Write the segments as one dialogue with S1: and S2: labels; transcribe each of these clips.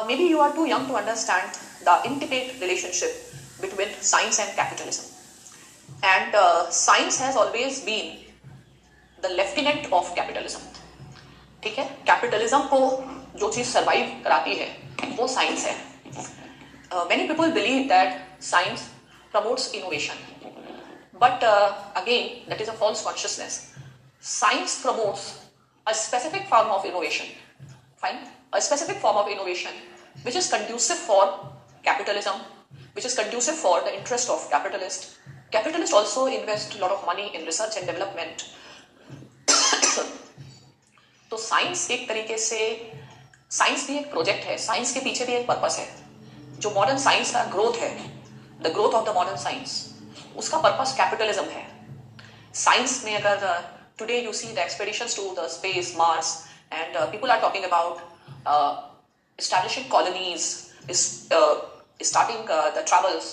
S1: Maybe you are too young to understand the intimate relationship between science and capitalism. And science has always been the lieutenant of capitalism. ठीक है, capitalism को जो चीज survive कराती है वो science है. Many people believe that science promotes innovation, but again that is a false consciousness. Science promotes a specific form of innovation. Fine, a specific form of innovation which is conducive for capitalism, which is conducive for the interest of capitalists. Capitalists also invest a lot of money in research and development. तो science एक तरीके से, science भी एक project है, science के पीछे भी एक पर्पस है. जो मॉडर्न साइंस का ग्रोथ है, the growth of the modern science, उसका पर्पस कैपिटलिज्म है. साइंस में अगर today you see the expeditions to the space, Mars, and people are talking about establishing colonies, starting the travels,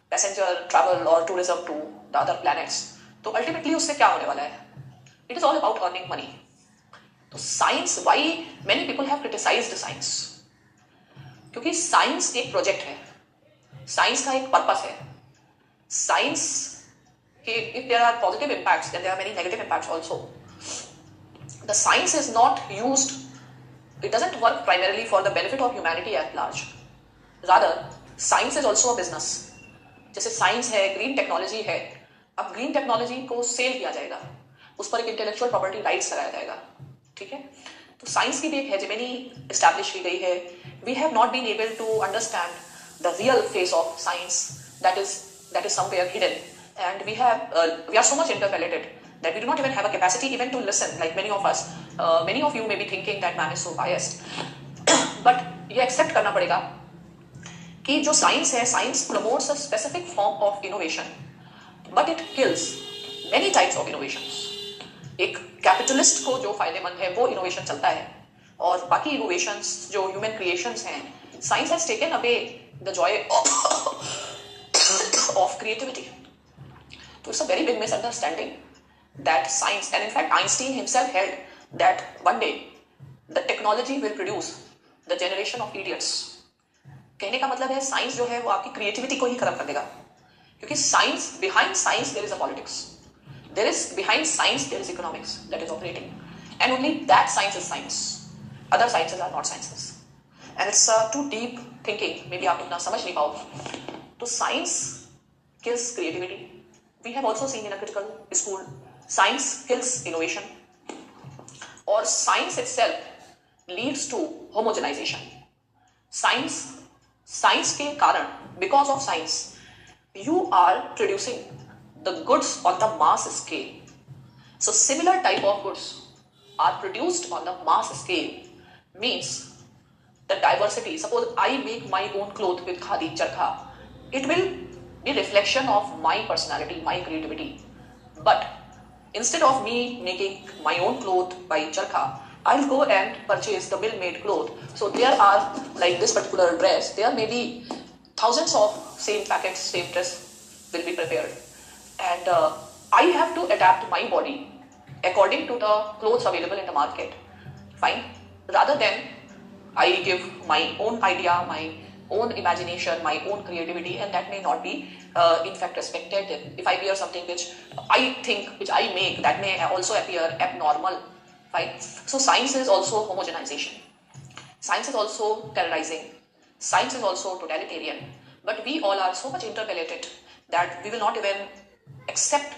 S1: passenger travel or tourism to the other planets. तो ultimately उससे क्या होने वाला है? It is all about earning money. तो science, why many people have criticized science? क्योंकि science एक project है, साइंस का एक पर्पस है. साइंस के if there are positive impacts, then there are many negative impacts also. The science is not used, it doesn't work primarily for the benefit of humanity at large. Rather, science is also a business. जैसे science है, green technology है, अब green technology को cell किया जाएगा, उस पर एक इंटेलेक्चुअल प्रॉपर्टी राइट्स लगाया जाएगा. ठीक है, तो साइंस की भी एक हेजेमनी एस्टैब्लिश की गई है. We have not been able to understand the real face of science that is somewhere hidden, and we are so much interconnected that we do not even have a capacity even to listen, like many of us. Many of you may be thinking that man is so biased, but ये accept करना पड़ेगा कि जो science है, science promotes a specific form of innovation, but it kills many types of innovations. एक capitalist को जो फायदेमंद है वो इनोवेशन चलता है, और बाकी इनोवेशंस जो ह्यूमन क्रिएशंस हैं, science has taken away the joy of creativity. तो it's a very big misunderstanding that science, and in fact Einstein himself held that one day the technology will produce the generation of idiots. कहने का मतलब है science जो है वो आपकी creativity को ही खत्म कर देगा, क्योंकि science, behind science there is a politics, there is behind science there is economics that is operating, and only that science is science. Other sciences are not sciences, and it's too deep thinking, maybe आप इतना समझ नहीं पाओ. तो science kills creativity. We have also seen in a critical school, science kills innovation, or science itself leads to homogenization. Science के कारण, because of science, you are producing the goods on the mass scale. So similar type of goods are produced on the mass scale, means the diversity. Suppose I make my own cloth with khadi, charkha, it will be reflection of my personality, my creativity. But instead of me making my own cloth by charkha, I'll go and purchase the mill-made cloth. So there are, like this particular dress, there may be thousands of same packets, same dress will be prepared, and I have to adapt my body according to the clothes available in the market. Fine. Rather than I give my own idea, my own imagination, my own creativity, and that may not be in fact respected. If I wear something which I think, which I make, that may also appear abnormal. Fine. So science is also homogenization, science is also terrorizing, science is also totalitarian, but we all are so much interrelated that we will not even accept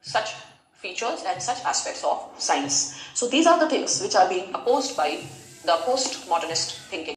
S1: such features and such aspects of science. So these are the things which are being opposed by the postmodernist thinking.